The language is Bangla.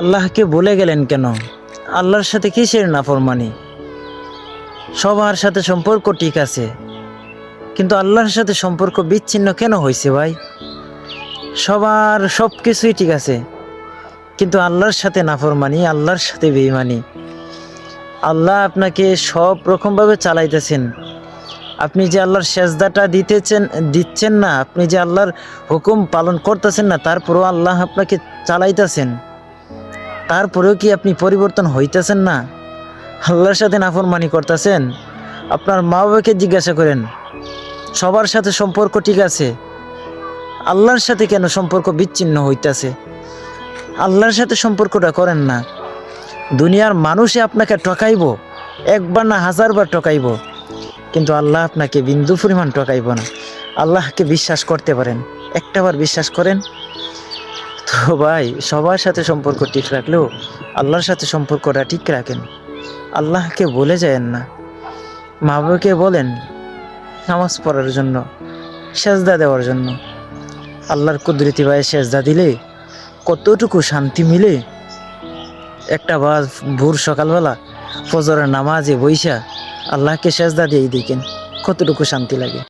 আল্লাহকে ভুলে গেলেন কেন? আল্লাহর সাথে কিসের নাফরমানি? সবার সাথে সম্পর্ক ঠিক আছে, কিন্তু আল্লাহর সাথে সম্পর্ক বিচ্ছিন্ন কেন হয়েছে ভাই? সবার সব কিছুই ঠিক আছে, কিন্তু আল্লাহর সাথে নাফরমানি, আল্লাহর সাথে বেঈমানি। আল্লাহ আপনাকে সব রকমভাবে চালাইতেছেন। আপনি যে আল্লাহর সেজদাটা দিচ্ছেন না, আপনি যে আল্লাহর হুকুম পালন করতেছেন না, তারপরেও আল্লাহ আপনাকে চালাইতেছেন। তারপরেও কি আপনি পরিবর্তন হইতেছেন না? আল্লাহর সাথে নাফরমানি করতেছেন। আপনার মা বাবাকে জিজ্ঞাসা করেন, সবার সাথে সম্পর্ক ঠিক আছে, আল্লাহর সাথে কেন সম্পর্ক বিচ্ছিন্ন হইতেছে? আল্লাহর সাথে সম্পর্কটা করেন না। দুনিয়ার মানুষে আপনাকে ঠকাইব, একবার না হাজারবার ঠকাইব, কিন্তু আল্লাহ আপনাকে বিন্দু পরিমাণ ঠকাইব না। আল্লাহকে বিশ্বাস করতে পারেন, একটাবার বিশ্বাস করেন। তো ভাই, সবার সাথে সম্পর্ক ঠিক রাখলেও আল্লাহর সাথে সম্পর্কটা ঠিক রাখেন। আল্লাহকে বলে যায়েন না। মা বাবাকে বলেন নামাজ পড়ার জন্য, সেজদা দেওয়ার জন্য। আল্লাহর কুদরতি ভাই সেজদা দিলে কতটুকু শান্তি মিলে! একটা ভোর সকালবেলা ফজরের নামাজে বইসা আল্লাহকে সেজদা দিয়ে দেখেন কতটুকু শান্তি লাগে।